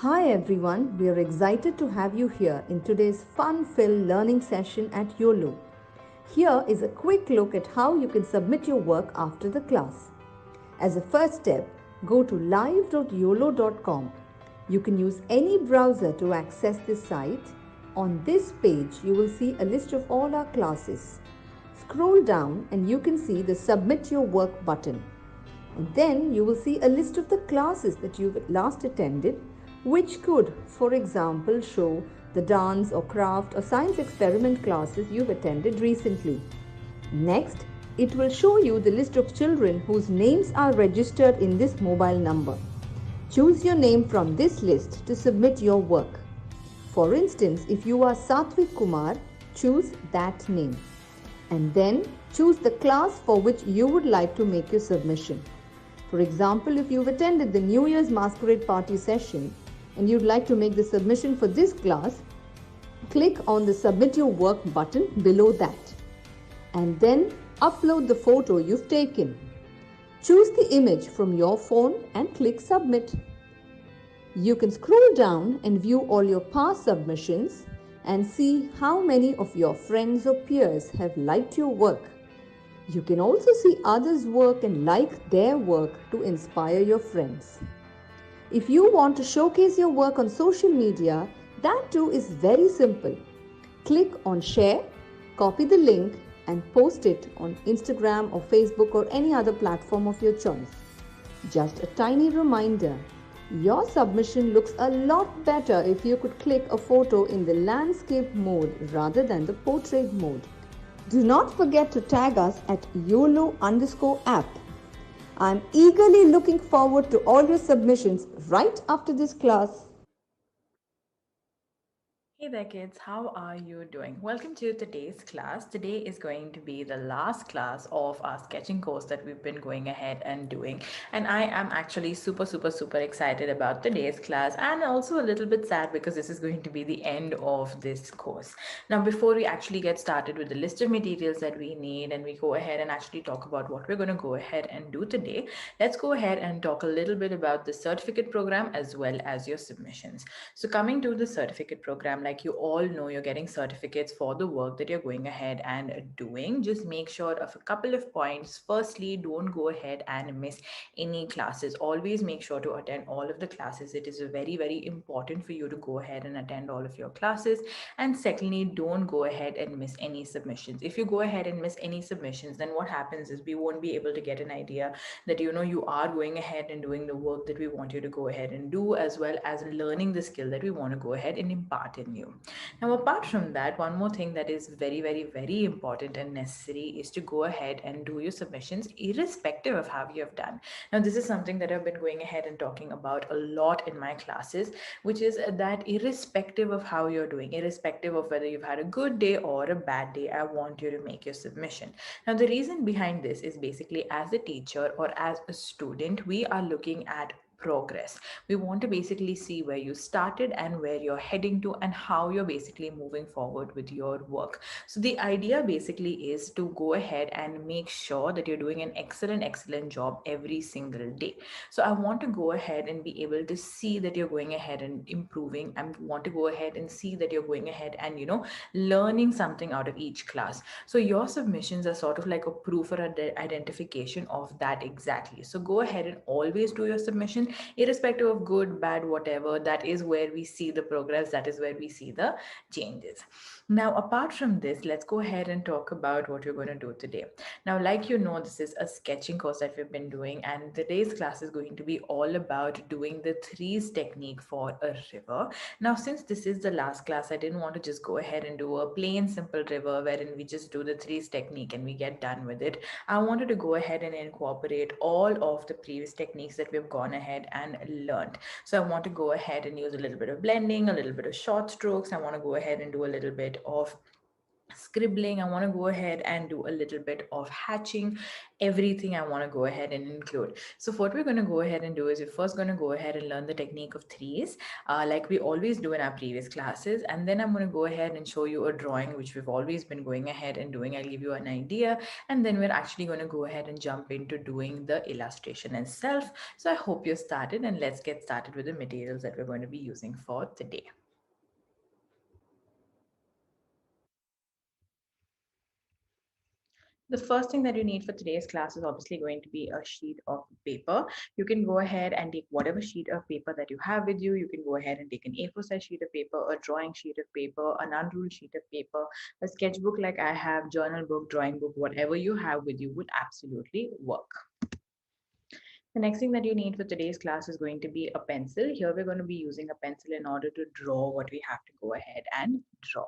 Hi everyone, we are excited to have you here in today's fun-filled learning session at Uolo. Here is a quick look at how you can submit your work after the class. As a first step, go to live.uolo.com. You can use any browser to access this site. On this page, you will see a list of all our classes. Scroll down and you can see the Submit Your Work button. And then you will see a list of the classes that you've last attended, which could, for example, show the dance or craft or science experiment classes you've attended recently. Next, it will show you the list of children whose names are registered in this mobile number. Choose your name from this list to submit your work. For instance, if you are Satvik Kumar, choose that name. And then choose the class for which you would like to make your submission. For example, if you've attended the New Year's Masquerade Party session and you'd like to make the submission for this class, click on the Submit Your Work button below that. And then upload the photo you've taken. Choose the image from your phone and click Submit. You can scroll down and view all your past submissions and see how many of your friends or peers have liked your work. You can also see others' work and like their work to inspire your friends. If you want to showcase your work on social media, that too is very simple. Click on Share, copy the link, and post it on Instagram or Facebook or any other platform of your choice. Just a tiny reminder, your submission looks a lot better if you could click a photo in the landscape mode rather than the portrait mode. Do not forget to tag us at YOLO_app. I'm eagerly looking forward to all your submissions right after this class. Hey there, kids. How are you doing? Welcome to today's class. Today is going to be the last class of our sketching course that we've been going ahead and doing. And I am actually super excited about today's class and also a little bit sad because this is going to be the end of this course. Now, before we actually get started with the list of materials that we need and we go ahead and actually talk about what we're going to go ahead and do today, let's go ahead and talk a little bit about the certificate program as well as your submissions. So coming to the certificate program, like you all know, you're getting certificates for the work that you're going ahead and doing. Just make sure of a couple of points. Firstly, don't go ahead and miss any classes. Always make sure to attend all of the classes. It is very important for you to go ahead and attend all of your classes. And secondly, don't go ahead and miss any submissions. If you go ahead and miss any submissions, then what happens is we won't be able to get an idea that you are going ahead and doing the work that we want you to go ahead and do, as well as learning the skill that we want to go ahead and impart in you. Now, apart from that, one more thing that is very important and necessary is to go ahead and do your submissions irrespective of how you have done. Now, this is something that I've been going ahead and talking about a lot in my classes, which is that irrespective of how you're doing, irrespective of whether you've had a good day or a bad day, I want you to make your submission. Now, the reason behind this is basically as a teacher or as a student, we are looking at progress. We want to basically see where you started and where you're heading to and how you're basically moving forward with your work. So the idea basically is to go ahead and make sure that you're doing an excellent job every single day. So I want to go ahead and be able to see that you're going ahead and improving. I want to go ahead and see that you're going ahead and learning something out of each class. So your submissions are sort of like a proof or identification of that exactly. So go ahead and always do your submission irrespective of good, bad, whatever. That is where we see the progress, that is where we see the changes. Now, apart from this, let's go ahead and talk about what we're going to do today. Now, like this is a sketching course that we've been doing, and today's class is going to be all about doing the threes technique for a river. Now, since this is the last class, I didn't want to just go ahead and do a plain simple river wherein we just do the threes technique and we get done with it. I wanted to go ahead and incorporate all of the previous techniques that we've gone ahead and learned. So I want to go ahead and use a little bit of blending, a little bit of short strokes. I want to go ahead and do a little bit of scribbling, I want to go ahead and do a little bit of hatching, everything I want to go ahead and include. So what we're going to go ahead and do is we're first going to go ahead and learn the technique of threes, like we always do in our previous classes, and then I'm going to go ahead and show you a drawing which we've always been going ahead and doing. I'll give you an idea, and then we're actually going to go ahead and jump into doing the illustration itself. So I hope you're started, and let's get started with the materials that we're going to be using for today. The first thing that you need for today's class is obviously going to be a sheet of paper. You can go ahead and take whatever sheet of paper that you have with you. You can go ahead and take an A4 size sheet of paper, a drawing sheet of paper, an unruled sheet of paper, a sketchbook like I have, journal book, drawing book, whatever you have with you would absolutely work. The next thing that you need for today's class is going to be a pencil. Here we're going to be using a pencil in order to draw what we have to go ahead and draw.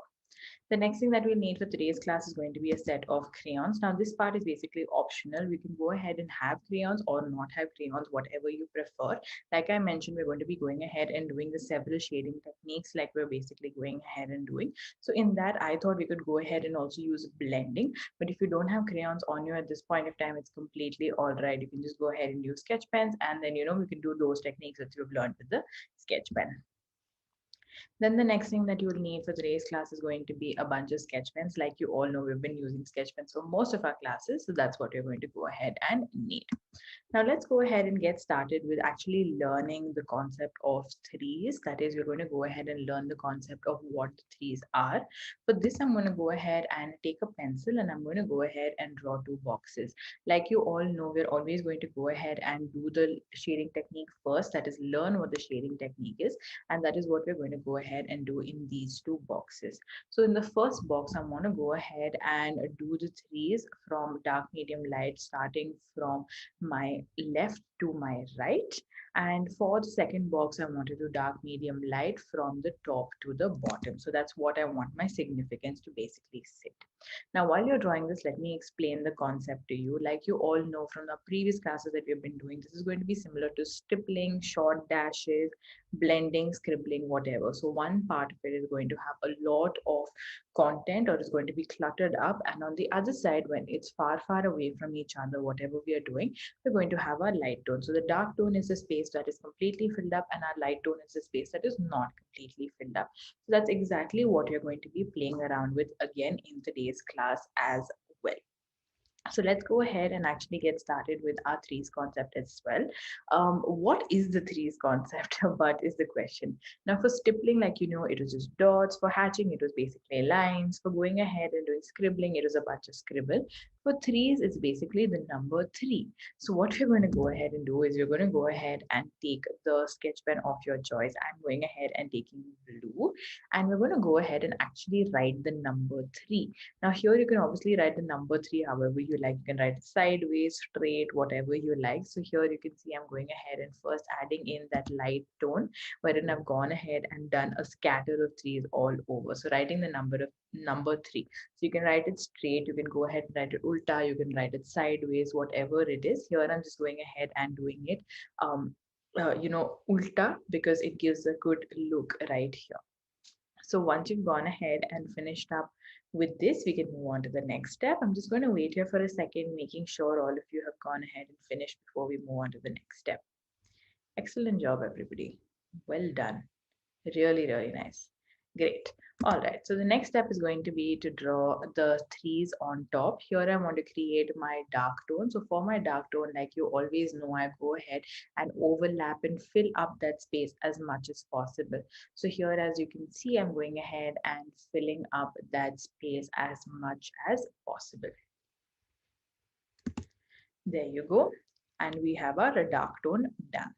The next thing that we'll need for today's class is going to be a set of crayons. Now this part is basically optional. We can go ahead and have crayons or not have crayons, whatever you prefer. Like I mentioned, we're going to be going ahead and doing the several shading techniques like we're basically going ahead and doing. So in that, I thought we could go ahead and also use blending. But if you don't have crayons on you at this point of time, it's completely all right. You can just go ahead and use sketch pens, and then, we can do those techniques that you've learned with the sketch pen. Then the next thing that you will need for today's class is going to be a bunch of sketch pens. Like you all know, we've been using sketch pens for most of our classes. So that's what you're going to go ahead and need. Now let's go ahead and get started with actually learning the concept of threes. That is, we're going to go ahead and learn the concept of what threes are. For this, I'm going to go ahead and take a pencil and I'm going to go ahead and draw two boxes. Like you all know, we're always going to go ahead and do the shading technique first. That is, learn what the shading technique is. And that is what we're going to go ahead and do in these two boxes. So in the first box, I want to go ahead and do the threes from dark, medium, light, starting from my left to my right. And for the second box, I want to do dark, medium, light from the top to the bottom. So that's what I want my significance to basically sit. Now, while you're drawing this, let me explain the concept to you. Like you all know from the previous classes that we've been doing, this is going to be similar to stippling, short dashes, blending, scribbling, whatever. So one part of it is going to have a lot of content or is going to be cluttered up. And on the other side, when it's far, far away from each other, whatever we are doing, we're going to have our light tone. So the dark tone is the space that is completely filled up and our light tone is the space that is not completely filled up. So that's exactly what you're going to be playing around with again in today's class as well. So let's go ahead and actually get started with our threes concept as well. What is the threes concept? But is the question. Now for stippling, like it was just dots. For hatching, it was basically lines. For going ahead and doing scribbling, it was a bunch of scribble. For threes, it's basically the number three. So what we're going to go ahead and do is we're going to go ahead and take the sketch pen of your choice. I'm going ahead and taking blue, and we're going to go ahead and actually write the number three. Now here you can obviously write the number three however you like. You can write it sideways, straight, whatever you like. So here you can see I'm going ahead and first adding in that light tone, wherein I've gone ahead and done a scatter of threes all over. So writing the number three. So you can write it straight, you can go ahead and write it ulta, you can write it sideways, whatever it is. Here I'm just going ahead and doing it ulta, because it gives a good look right here. So once you've gone ahead and finished up with this, we can move on to the next step. I'm just going to wait here for a second, making sure all of you have gone ahead and finished before we move on to the next step. Excellent job, everybody. Well done. Really, really nice. Great. All right. So the next step is going to be to draw the threes on top. Here I want to create my dark tone. So for my dark tone, like you always know, I go ahead and overlap and fill up that space as much as possible. So here, as you can see, I'm going ahead and filling up that space as much as possible. There you go. And we have our dark tone done.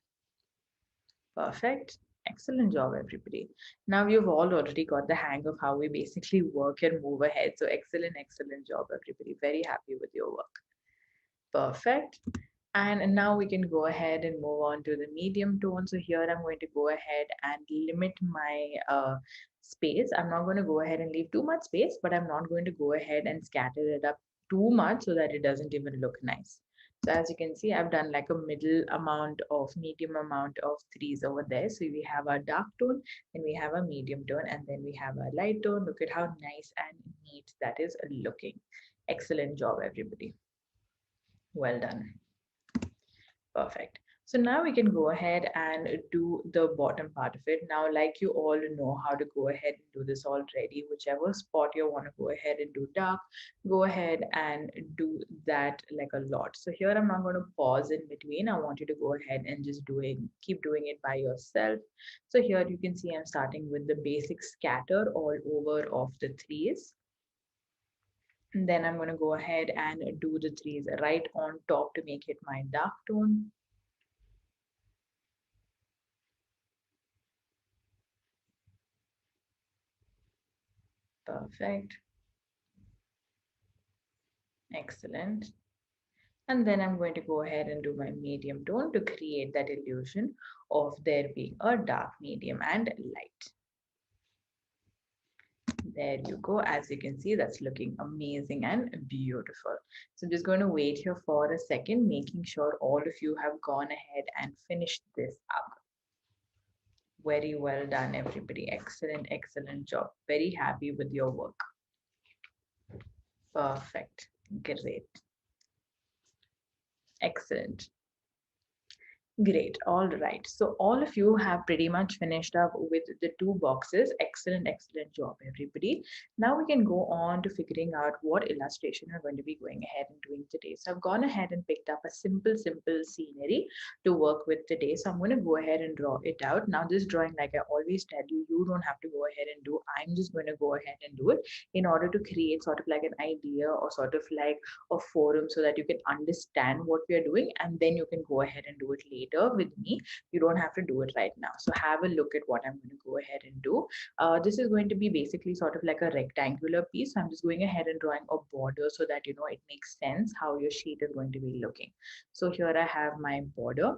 Perfect. Excellent job, everybody. Now you've all already got the hang of how we basically work and move ahead. So excellent, excellent job, everybody. Very happy with your work. Perfect. And now we can go ahead and move on to the medium tone. So here I'm going to go ahead and limit my space. I'm not going to go ahead and leave too much space, but I'm not going to go ahead and scatter it up too much so that it doesn't even look nice. So as you can see, I've done like a middle amount of medium amount of threes over there. So we have our dark tone, then we have a medium tone, and then we have a light tone. Look at how nice and neat that is looking. Excellent job, everybody. Well done. Perfect. So now we can go ahead and do the bottom part of it. Now, like you all know how to go ahead and do this already, whichever spot you want to go ahead and do dark, go ahead and do that like a lot. So here I'm not going to pause in between. I want you to go ahead and just keep doing it by yourself. So here you can see I'm starting with the basic scatter all over of the threes. And then I'm going to go ahead and do the threes right on top to make it my dark tone. Perfect. Excellent. And then I'm going to go ahead and do my medium tone to create that illusion of there being a dark, medium, and light. There you go. As you can see, that's looking amazing and beautiful. So I'm just going to wait here for a second, making sure all of you have gone ahead and finished this up. Very well done, everybody. Excellent, excellent job. Very happy with your work. Perfect. Great. Excellent. Great. All right. So all of you have pretty much finished up with the two boxes. Excellent, excellent job, everybody. Now we can go on to figuring out what illustration we're going to be going ahead and doing today. So I've gone ahead and picked up a simple scenery to work with today. So I'm going to go ahead and draw it out. Now this drawing, like I always tell you, you don't have to go ahead and do. I'm just going to go ahead and do it in order to create sort of like an idea or sort of like a forum so that you can understand what we are doing, and then you can go ahead and do it later with me. You don't have to do it right now. So have a look at what I'm going to go ahead and do. This is going to be basically sort of like a rectangular piece. So I'm just going ahead and drawing a border so that it makes sense how your sheet is going to be looking. So here I have my border.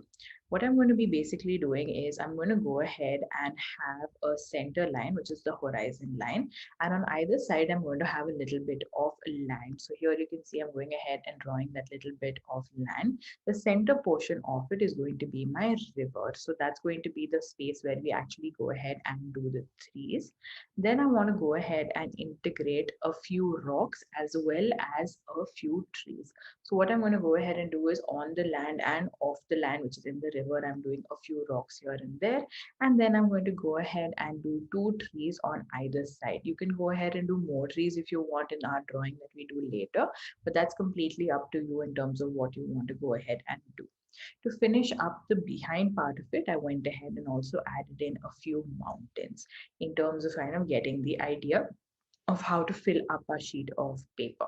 What I'm going to be basically doing is I'm going to go ahead and have a center line, which is the horizon line, and on either side I'm going to have a little bit of land. So here you can see I'm going ahead and drawing that little bit of land. The center portion of it is going to be my river, so that's going to be the space where we actually go ahead and do the trees. Then I want to go ahead and integrate a few rocks as well as a few trees. So what I'm going to go ahead and do is on the land and off the land, which is in the river, I'm doing a few rocks here and there. And then I'm going to go ahead and do two trees on either side. You can go ahead and do more trees if you want in our drawing that we do later, but that's completely up to you in terms of what you want to go ahead and do. To finish up the behind part of it, I went ahead and also added in a few mountains in terms of kind of getting the idea of how to fill up a sheet of paper.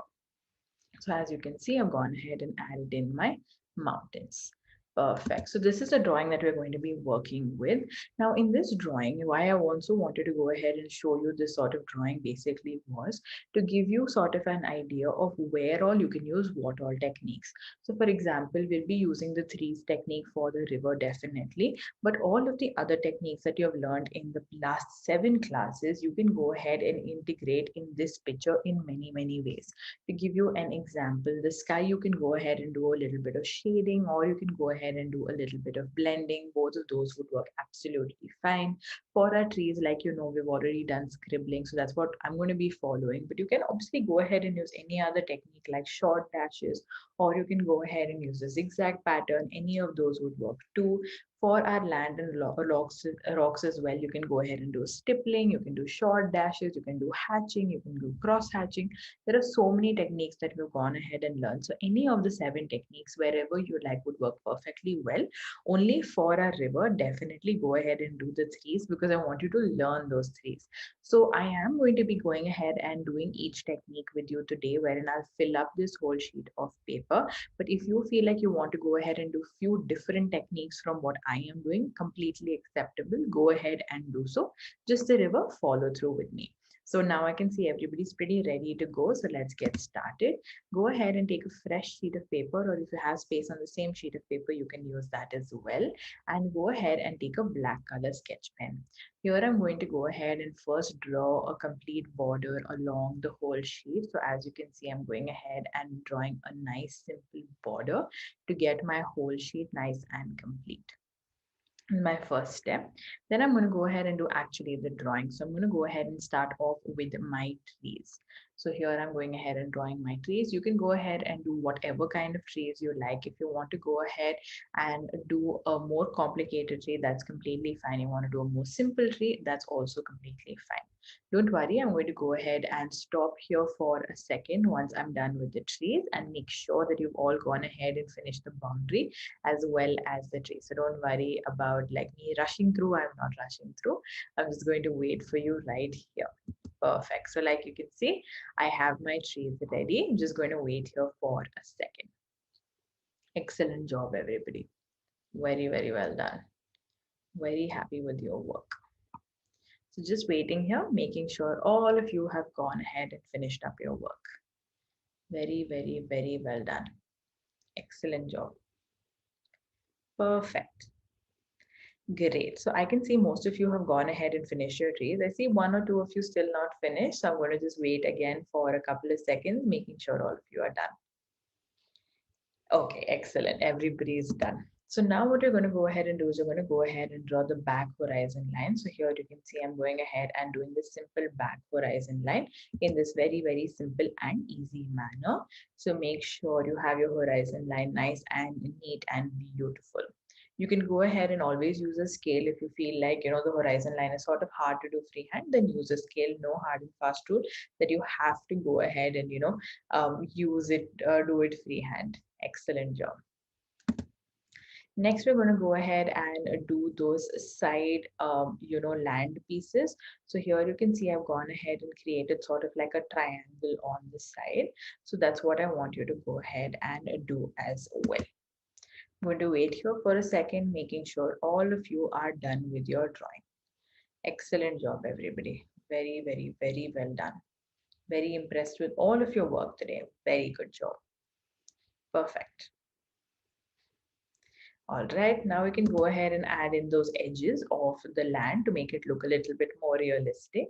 So as you can see, I've gone ahead and added in my mountains. Perfect. So this is the drawing that we're going to be working with. Now in this drawing, why I also wanted to go ahead and show you this sort of drawing basically was to give you sort of an idea of where all you can use what all techniques. So for example, we'll be using the threes technique for the river definitely, but all of the other techniques that you have learned in the last 7 classes, you can go ahead and integrate in this picture in many ways. To give you an example, the sky, you can go ahead and do a little bit of shading, or you can go ahead and do a little bit of blending. Both of those would work absolutely fine. For our trees, like we've already done scribbling, so that's what I'm going to be following. But you can obviously go ahead and use any other technique like short dashes, or you can go ahead and use a zigzag pattern. Any of those would work too. For our land and rocks as well, you can go ahead and do stippling, you can do short dashes, you can do hatching, you can do cross hatching. There are so many techniques that we've gone ahead and learned. So any of the 7 techniques, wherever you like, would work perfectly well. Only for our river, definitely go ahead and do the threes because I want you to learn those threes. So I am going to be going ahead and doing each technique with you today, wherein I'll fill up this whole sheet of paper. But if you feel like you want to go ahead and do few different techniques from what I am doing, completely acceptable. Go ahead and do so. Just the river, follow through with me. So now I can see everybody's pretty ready to go. So let's get started. Go ahead and take a fresh sheet of paper, or if you have space on the same sheet of paper, you can use that as well. And go ahead and take a black color sketch pen. Here I'm going to go ahead and first draw a complete border along the whole sheet. So as you can see, I'm going ahead and drawing a nice simple border to get my whole sheet nice and complete. My first step. Then I'm going to go ahead and do actually the drawing. So I'm going to go ahead and start off with my trees. So here I'm going ahead and drawing my trees. You can go ahead and do whatever kind of trees you like. If you want to go ahead and do a more complicated tree, that's completely fine. You want to do a more simple tree, that's also completely fine. Don't worry, I'm going to go ahead and stop here for a second once I'm done with the trees, and make sure that you've all gone ahead and finished the boundary as well as the tree. So don't worry about like me rushing through. I'm not rushing through. I'm just going to wait for you right here. Perfect. So like you can see, I have my trees ready. I'm just going to wait here for a second. Excellent job, everybody. Very, very well done. Very happy with your work. So just waiting here, making sure all of you have gone ahead and finished up your work. Very, very, very well done. Excellent job. Perfect. Great. So I can see most of you have gone ahead and finished your trees. I see one or two of you still not finished. So I'm going to just wait again for a couple of seconds, making sure all of you are done. Okay, excellent. Everybody's done. So now what you're going to go ahead and do is you're going to go ahead and draw the back horizon line. So here you can see I'm going ahead and doing this simple back horizon line in this very, very simple and easy manner. So make sure you have your horizon line nice and neat and beautiful. You can go ahead and always use a scale if you feel like, the horizon line is sort of hard to do freehand, then use a scale, no hard and fast rule that you have to go ahead and, use it, do it freehand. Excellent job. Next, we're going to go ahead and do those side, land pieces. So here you can see I've gone ahead and created sort of like a triangle on the side. So that's what I want you to go ahead and do as well. I'm going to wait here for a second, making sure all of you are done with your drawing. Excellent job, everybody. Very, very, very well done. Very impressed with all of your work today. Very good job. Perfect. All right, now we can go ahead and add in those edges of the land to make it look a little bit more realistic.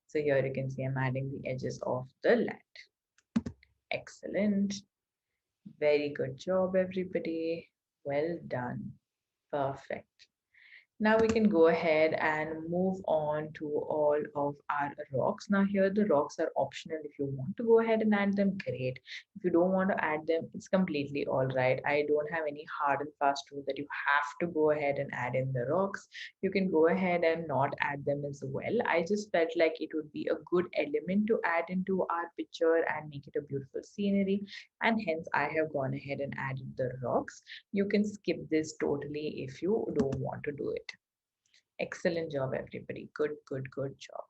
So here you can see I'm adding the edges of the land. Excellent. Very good job, everybody. Well done. Perfect. Now we can go ahead and move on to all of our rocks. Now here the rocks are optional. If you want to go ahead and add them, great. If you don't want to add them, it's completely all right. I don't have any hard and fast rule that you have to go ahead and add in the rocks. You can go ahead and not add them as well. I just felt like it would be a good element to add into our picture and make it a beautiful scenery, and hence I have gone ahead and added the rocks. You can skip this totally if you don't want to do it. Excellent job, everybody. Good, good, good job.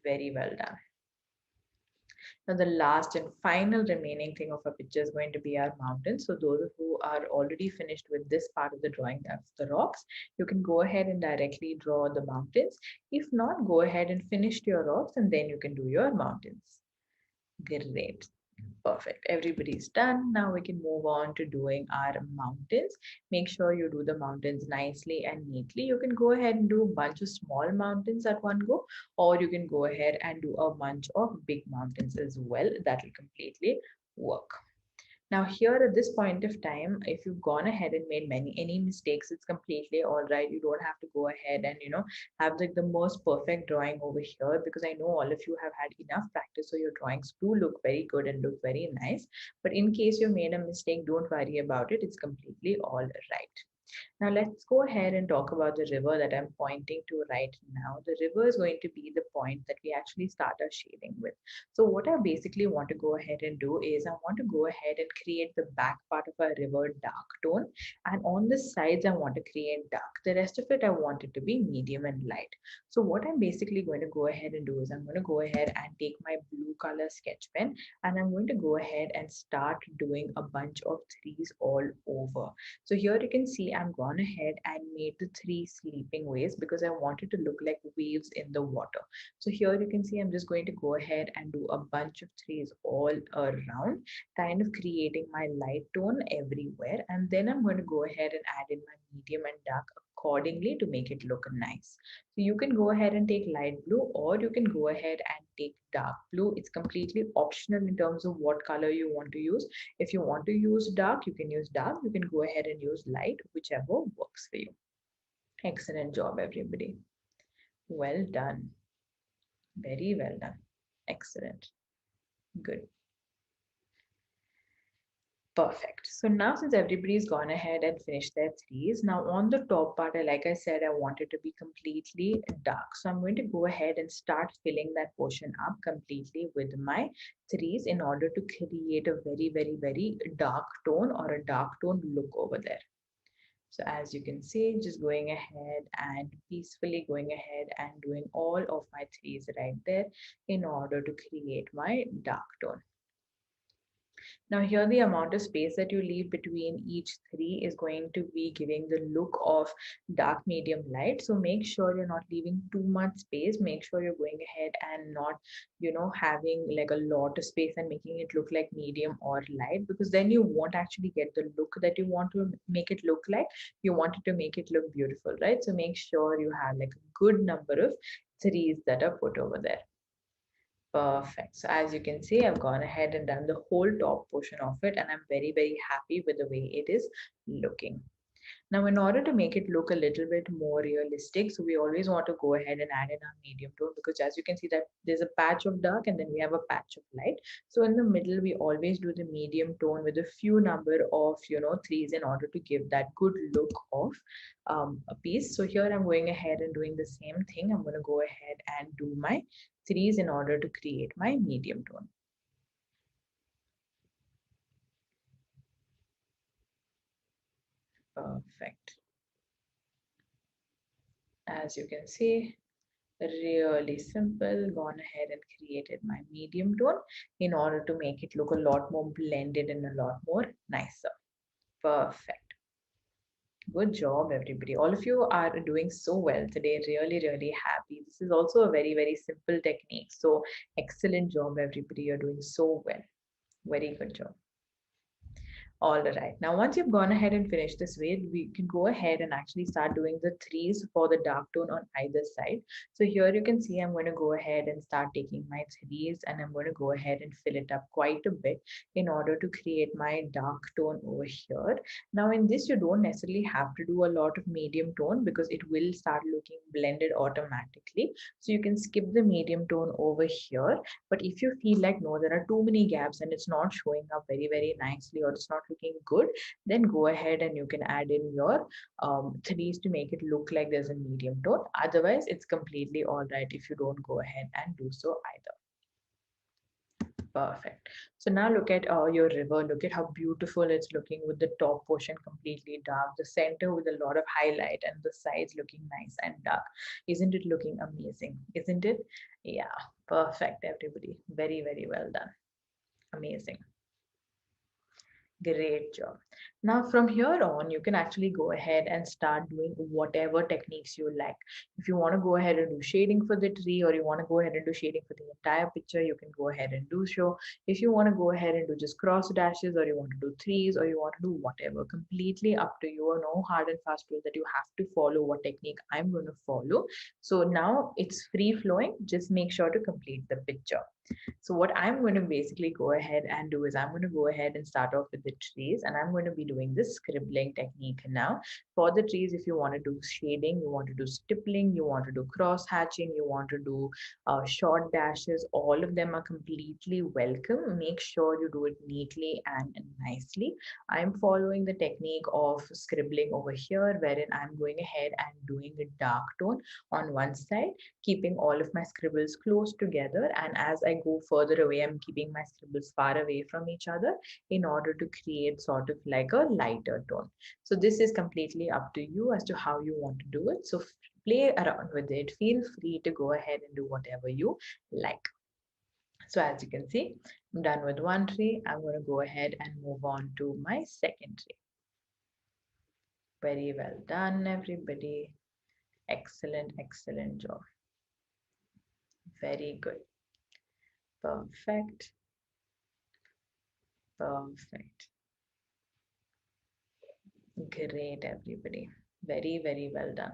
Very well done. Now, the last and final remaining thing of our picture is going to be our mountains. So those who are already finished with this part of the drawing, that's the rocks, you can go ahead and directly draw the mountains. If not, go ahead and finish your rocks and then you can do your mountains. Great. Perfect. Everybody's done. Now we can move on to doing our mountains. Make sure you do the mountains nicely and neatly. You can go ahead and do a bunch of small mountains at one go, or you can go ahead and do a bunch of big mountains as well. That will completely work. Now here at this point of time, if you've gone ahead and made any mistakes, it's completely all right. You don't have to go ahead and have like the most perfect drawing over here, because I know all of you have had enough practice, so your drawings do look very good and look very nice. But in case you made a mistake, don't worry about it. It's completely all right. Now let's go ahead and talk about the river that I'm pointing to right now. The river is going to be the point that we actually start our shading with. So what I basically want to go ahead and do is I want to go ahead and create the back part of our river dark tone, and on the sides I want to create dark. The rest of it I want it to be medium and light. So what I'm basically going to go ahead and do is I'm going to go ahead and take my blue color sketch pen, and I'm going to go ahead and start doing a bunch of trees all over. So here you can see I'm I'm gone ahead and made the three sleeping waves because I wanted to look like waves in the water. So here you can see I'm just going to go ahead and do a bunch of trees all around, kind of creating my light tone everywhere. And then I'm going to go ahead and add in my medium and dark accordingly to make it look nice. So you can go ahead and take light blue, or you can go ahead and take dark blue. It's completely optional in terms of what color you want to use. If you want to use dark, you can use dark. You can go ahead and use light, whichever works for you. Excellent job, everybody. Well done. Very well done. Excellent. Good. Perfect. So now since everybody's gone ahead and finished their threes, now on the top part, like I said, I want it to be completely dark. So I'm going to go ahead and start filling that portion up completely with my threes in order to create a very, very, very dark tone or a dark tone look over there. So as you can see, just going ahead and peacefully going ahead and doing all of my threes right there in order to create my dark tone. Now here the amount of space that you leave between each three is going to be giving the look of dark, medium, light. So make sure you're not leaving too much space. Make sure you're going ahead and not, having like a lot of space and making it look like medium or light, because then you won't actually get the look that you want to make it look like. You want it to make it look beautiful, right? So make sure you have like a good number of threes that are put over there. Perfect. So as you can see, I've gone ahead and done the whole top portion of it, and I'm very, very happy with the way it is looking. Now, in order to make it look a little bit more realistic, so we always want to go ahead and add in our medium tone, because as you can see that there's a patch of dark and then we have a patch of light. So in the middle, we always do the medium tone with a few number of, threes in order to give that good look of a piece. So here I'm going ahead and doing the same thing. I'm going to go ahead and do my threes in order to create my medium tone. Perfect. As you can see, really simple. Gone ahead and created my medium tone in order to make it look a lot more blended and a lot more nicer. Perfect. Good job, everybody. All of you are doing so well today. Really, really happy. This is also a very, very simple technique. So excellent job, everybody. You're doing so well. Very good job. All right. Now, once you've gone ahead and finished this way, we can go ahead and actually start doing the threes for the dark tone on either side. So here you can see I'm going to go ahead and start taking my threes, and I'm going to go ahead and fill it up quite a bit in order to create my dark tone over here. Now, in this, you don't necessarily have to do a lot of medium tone because it will start looking blended automatically. So you can skip the medium tone over here. But if you feel like, no, there are too many gaps and it's not showing up very, very nicely, or it's not looking good, then go ahead and you can add in your threes to make it look like there's a medium tone. Otherwise, it's completely all right if you don't go ahead and do so either. Perfect. So now look at your river. Look at how beautiful it's looking with the top portion completely dark, the center with a lot of highlight, and the sides looking nice and dark. Isn't it looking amazing? Isn't it? Yeah, perfect, everybody. Very, very well done. Amazing. Great job. Now, from here on, you can actually go ahead and start doing whatever techniques you like. If you want to go ahead and do shading for the tree, or you want to go ahead and do shading for the entire picture, you can go ahead and do so. If you want to go ahead and do just cross dashes, or you want to do threes, or you want to do whatever, completely up to you. No hard and fast rule that you have to follow what technique I'm going to follow. So now it's free flowing. Just make sure to complete the picture. So what I'm going to basically go ahead and do is I'm going to go ahead and start off with the trees, and I'm going to be doing this scribbling technique now. For the trees, if you want to do shading, you want to do stippling, you want to do cross hatching, you want to do short dashes, all of them are completely welcome. Make sure you do it neatly and nicely. I'm following the technique of scribbling over here, wherein I'm going ahead and doing a dark tone on one side, keeping all of my scribbles close together. And as I go further away, I'm keeping my scribbles far away from each other in order to create sort of like a lighter tone. So this is completely up to you as to how you want to do it. So play around with it. Feel free to go ahead and do whatever you like. So as you can see, I'm done with one tree. I'm going to go ahead and move on to my second tree. Very well done, everybody. Excellent, excellent job. Very good. Perfect, perfect. Great, everybody. Very, very well done.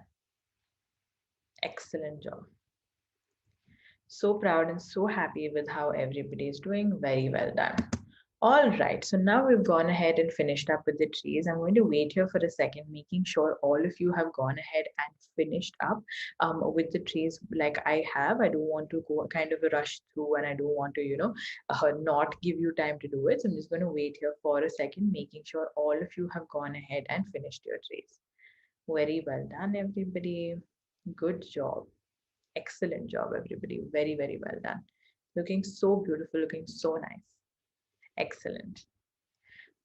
Excellent job. So proud and so happy with how everybody is doing. Very well done. All right, so now we've gone ahead and finished up with the trees. I'm going to wait here for a second, making sure all of you have gone ahead and finished up with the trees like I have. I don't want to go kind of a rush through, and I don't want to, not give you time to do it. So I'm just going to wait here for a second, making sure all of you have gone ahead and finished your trees. Very well done, everybody. Good job. Excellent job, everybody. Very, very well done. Looking so beautiful, looking so nice. Excellent.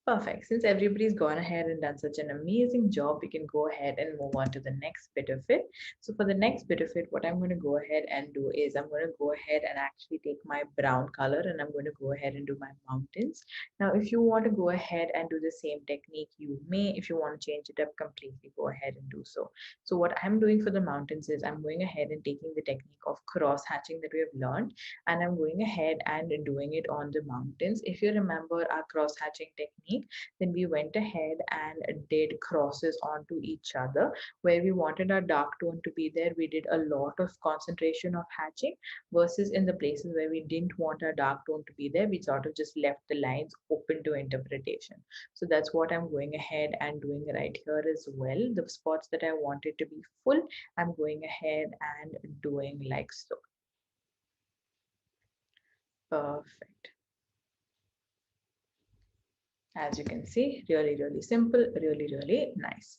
Perfect. Since everybody's gone ahead and done such an amazing job, we can go ahead and move on to the next bit of it. So for the next bit of it, what I'm going to go ahead and do is I'm going to go ahead and actually take my brown color and I'm going to go ahead and do my mountains. Now, if you want to go ahead and do the same technique, you may. If you want to change it up completely, go ahead and do so. So what I'm doing for the mountains is I'm going ahead and taking the technique of cross hatching that we have learned, and I'm going ahead and doing it on the mountains. If you remember our cross hatching technique, then we went ahead and did crosses onto each other. Where we wanted our dark tone to be there, we did a lot of concentration of hatching, versus in the places where we didn't want our dark tone to be there, we sort of just left the lines open to interpretation. So that's what I'm going ahead and doing right here as well. The spots that I wanted to be full, I'm going ahead and doing like so. Perfect. As you can see, really, really simple, really, really nice.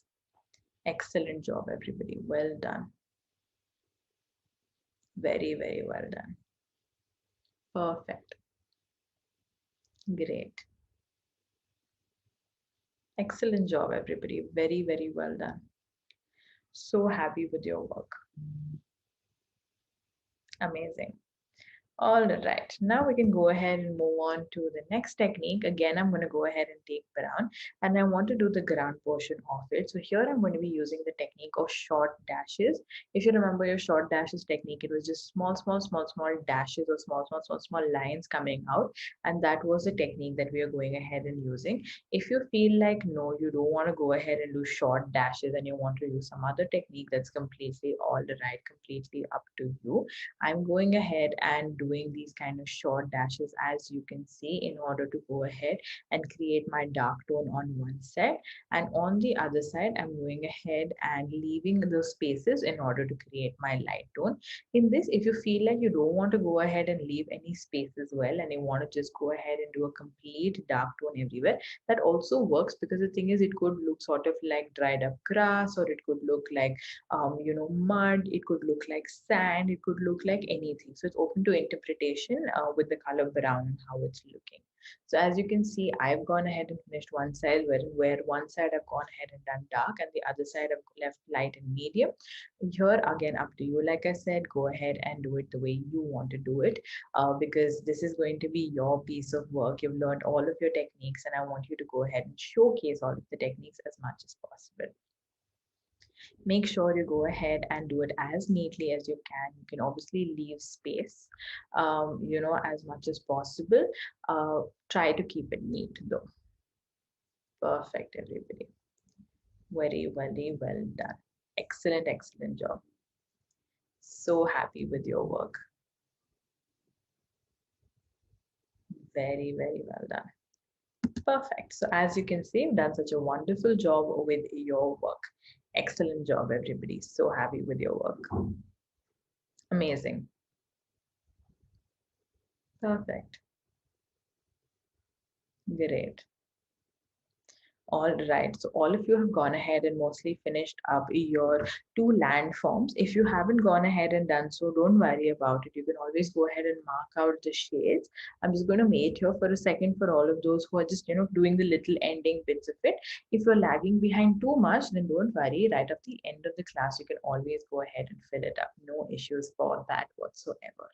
Excellent job, everybody. Well done. Very, very well done. Perfect. Great. Excellent job, everybody. Very, very well done. So happy with your work. Amazing. All right, now we can go ahead and move on to the next technique. Again, I'm going to go ahead and take brown and I want to do the ground portion of it. So here I'm going to be using the technique of short dashes. If you remember your short dashes technique, it was just small, small, small, small dashes or small, small, small, small lines coming out. And that was the technique that we are going ahead and using. If you feel like, no, you don't want to go ahead and do short dashes and you want to use some other technique, that's completely all right, completely up to you. I'm going ahead and doing these kind of short dashes, as you can see, in order to go ahead and create my dark tone on one side, and on the other side I'm going ahead and leaving those spaces in order to create my light tone. In this, if you feel like you don't want to go ahead and leave any space as well and you want to just go ahead and do a complete dark tone everywhere, that also works, because the thing is, it could look sort of like dried up grass, or it could look like mud, it could look like sand, it could look like anything. So it's open to interpretation with the color brown and how it's looking. So as you can see, I've gone ahead and finished one side, where one side I've gone ahead and done dark and the other side I've left light and medium. Here again, up to you. Like I said, go ahead and do it the way you want to do it, because this is going to be your piece of work. You've learned all of your techniques and I want you to go ahead and showcase all of the techniques as much as possible. Make sure you go ahead and do it as neatly as you can. You can obviously leave space, as much as possible. Try to keep it neat though. Perfect, everybody. Very, very well done. Excellent, excellent job. So happy with your work. Very, very well done. Perfect. So as you can see, you've done such a wonderful job with your work. Excellent job, everybody. So happy with your work. Amazing. Perfect. Great. All right, so all of you have gone ahead and mostly finished up your two landforms. If you haven't gone ahead and done so, don't worry about it. You can always go ahead and mark out the shades. I'm just going to wait here for a second for all of those who are just, doing the little ending bits of it. If you're lagging behind too much, then don't worry. Right at the end of the class, you can always go ahead and fill it up. No issues for that whatsoever.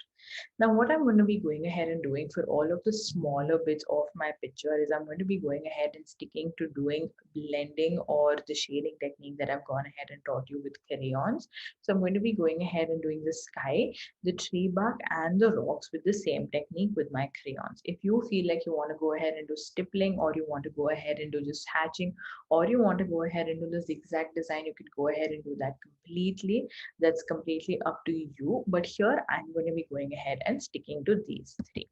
Now, what I'm going to be going ahead and doing for all of the smaller bits of my picture is I'm going to be going ahead and sticking to doing blending or the shading technique that I've gone ahead and taught you with crayons. So I'm going to be going ahead and doing the sky, the tree bark, and the rocks with the same technique with my crayons. If you feel like you want to go ahead and do stippling, or you want to go ahead and do just hatching, or you want to go ahead and do the zigzag design, you can go ahead and do that completely. That's completely up to you. But here I'm going to be going ahead and sticking to these three.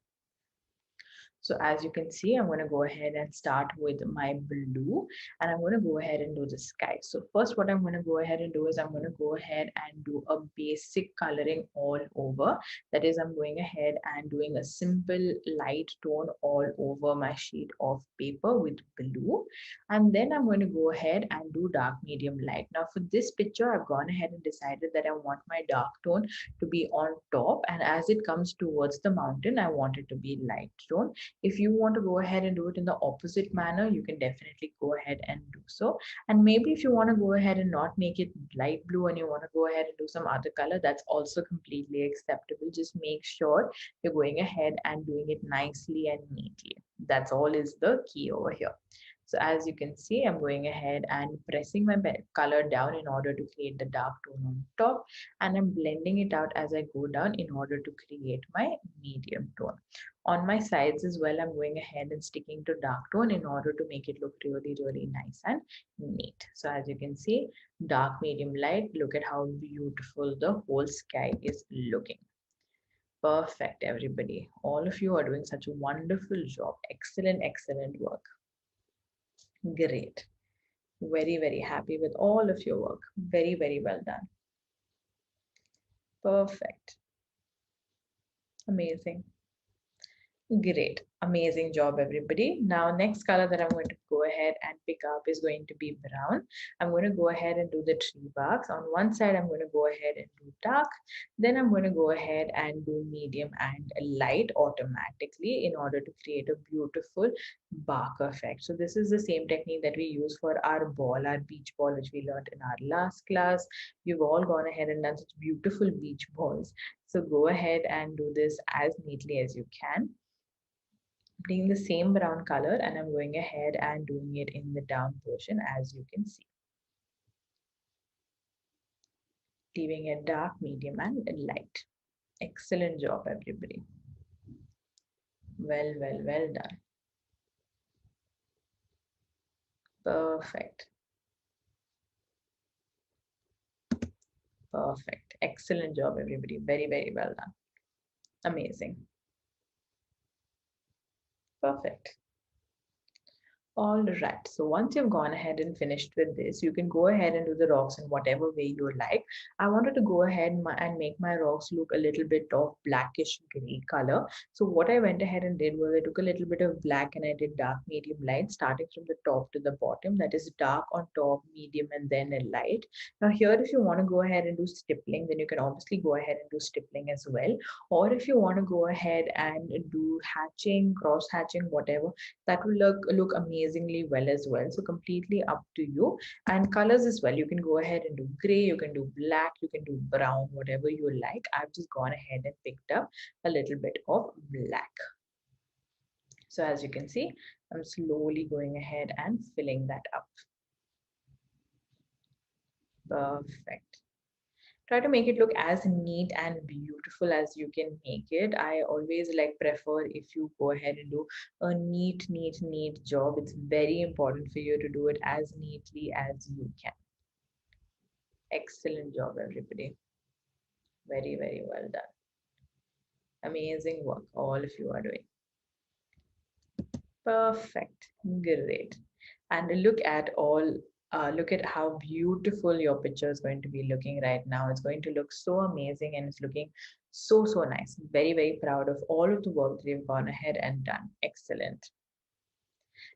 So as you can see, I'm going to go ahead and start with my blue, and I'm going to go ahead and do the sky. So first what I'm going to go ahead and do is I'm going to go ahead and do a basic coloring all over. That is, I'm going ahead and doing a simple light tone all over my sheet of paper with blue. And then I'm going to go ahead and do dark, medium, light. Now for this picture, I've gone ahead and decided that I want my dark tone to be on top, and as it comes towards the mountain, I want it to be light tone. If you want to go ahead and do it in the opposite manner, you can definitely go ahead and do so. And maybe if you want to go ahead and not make it light blue and you want to go ahead and do some other color, that's also completely acceptable. Just make sure you're going ahead and doing it nicely and neatly. That's all is the key over here. So as you can see, I'm going ahead and pressing my color down in order to create the dark tone on top, and I'm blending it out as I go down in order to create my medium tone. On my sides as well, I'm going ahead and sticking to dark tone in order to make it look really, really nice and neat. So as you can see, dark, medium, light, look at how beautiful the whole sky is looking. Perfect, everybody. All of you are doing such a wonderful job. Excellent, excellent work. Great. Very, very happy with all of your work. Very, very well done. Perfect. Amazing. Great. Amazing job, everybody. Now, next color that I'm going to go ahead and pick up is going to be brown. I'm going to go ahead and do the tree barks. On one side, I'm going to go ahead and do dark. Then I'm going to go ahead and do medium and light automatically in order to create a beautiful bark effect. So this is the same technique that we use for our ball, our beach ball, which we learned in our last class. You've all gone ahead and done such beautiful beach balls. So go ahead and do this as neatly as you can, putting the same brown color, and I'm going ahead and doing it in the down portion as you can see. Leaving it dark, medium, and light. Excellent job, everybody. Well, well, well done. Perfect. Perfect. Excellent job, everybody. Very, very well done. Amazing. Perfect. All right. So once you've gone ahead and finished with this, you can go ahead and do the rocks in whatever way you like. I wanted to go ahead and make my rocks look a little bit of blackish gray color. So what I went ahead and did was I took a little bit of black and I did dark, medium, light, starting from the top to the bottom. That is dark on top, medium, and then a light. Now here, if you want to go ahead and do stippling, then you can obviously go ahead and do stippling as well. Or if you want to go ahead and do hatching, cross hatching, whatever, that will look amazingly well as well. So completely up to you. And colors as well, you can go ahead and do gray, you can do black, you can do brown, whatever you like. I've just gone ahead and picked up a little bit of black. So as you can see, I'm slowly going ahead and filling that up. Perfect. Try to make it look as neat and beautiful as you can make it. I always like prefer if you go ahead and do a neat job. It's very important for you to do it as neatly as you can. Excellent job, everybody. Very, very well done. Amazing work all of you are doing. Perfect. Great. And look at how beautiful your picture is going to be looking right now. It's going to look so amazing and it's looking so, so nice. Very, very proud of all of the work that you've gone ahead and done. Excellent.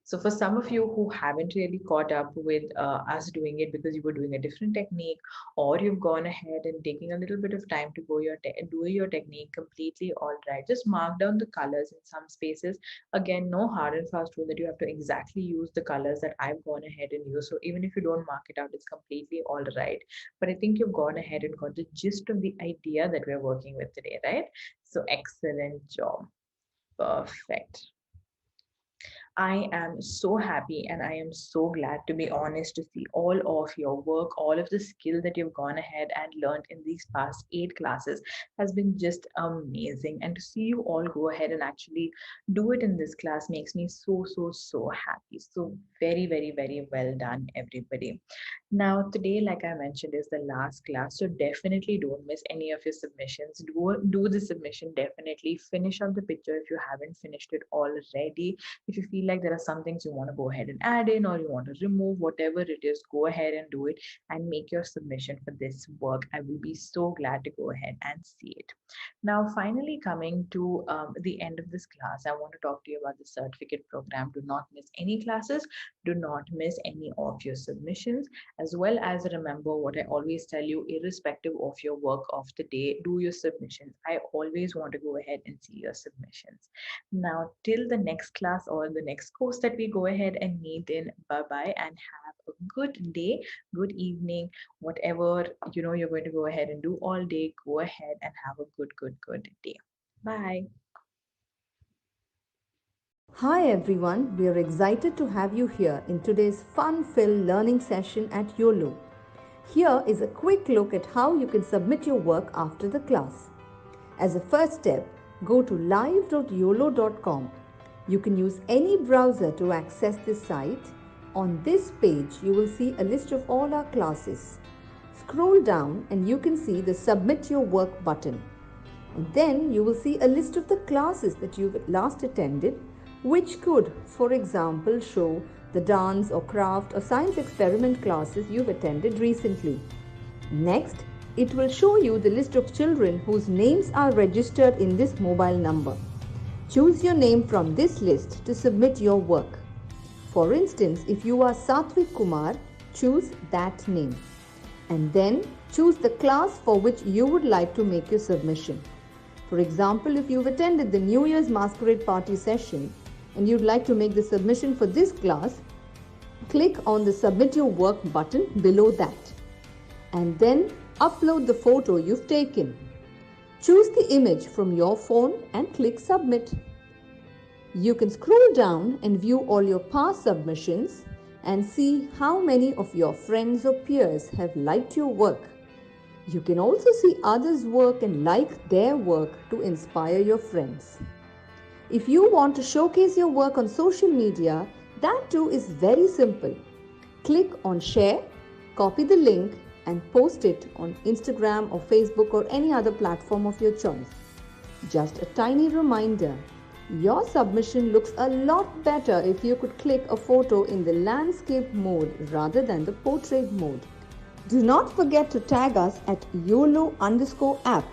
So for some of you who haven't really caught up with us doing it because you were doing a different technique, or you've gone ahead and taking a little bit of time to do your technique completely, all right, just mark down the colors in some spaces. Again, no hard and fast rule that you have to exactly use the colors that I've gone ahead and used. So even if you don't mark it out, it's completely all right. But I think you've gone ahead and got the gist of the idea that we're working with today, right? So excellent job. Perfect. I am so happy and I am so glad, to be honest, to see all of your work, all of the skill that you've gone ahead and learned in these past 8 classes has been just amazing. And to see you all go ahead and actually do it in this class makes me so, so, so happy. So, very, very, very well done, everybody. Now, today, like I mentioned, is the last class, so definitely don't miss any of your submissions. Do the submission, definitely finish up the picture if you haven't finished it already. If you feel like there are some things you want to go ahead and add in or you want to remove, whatever it is, go ahead and do it and make your submission for this work. I will be so glad to go ahead and see it. Now, finally, coming to the end of this class, I want to talk to you about the certificate program. Do not miss any classes, do not miss any of your submissions, as well as remember what I always tell you, irrespective of your work of the day, do your submissions. I always want to go ahead and see your submissions. Now, till the next class or the next course that we go ahead and meet in, bye bye, and have a good day, good evening, whatever you're going to go ahead and do all day. Go ahead and have a good day. Bye. Hi everyone, we are excited to have you here in today's fun-filled learning session at Uolo. Here is a quick look at how you can submit your work after the class. As a first step, go to live.uolo.com. You can use any browser to access this site. On this page, you will see a list of all our classes. Scroll down and you can see the Submit Your Work button. And then you will see a list of the classes that you've last attended, which could, for example, show the dance or craft or science experiment classes you've attended recently. Next, it will show you the list of children whose names are registered in this mobile number. Choose your name from this list to submit your work. For instance, if you are Satvik Kumar, choose that name. And then choose the class for which you would like to make your submission. For example, if you've attended the New Year's Masquerade Party session and you'd like to make the submission for this class, click on the Submit Your Work button below that. And then upload the photo you've taken. Choose the image from your phone and click Submit. You can scroll down and view all your past submissions and see how many of your friends or peers have liked your work. You can also see others' work and like their work to inspire your friends. If you want to showcase your work on social media, that too is very simple. Click on Share, copy the link and post it on Instagram or Facebook or any other platform of your choice. Just a tiny reminder, your submission looks a lot better if you could click a photo in the landscape mode rather than the portrait mode. Do not forget to tag us at YOLO_app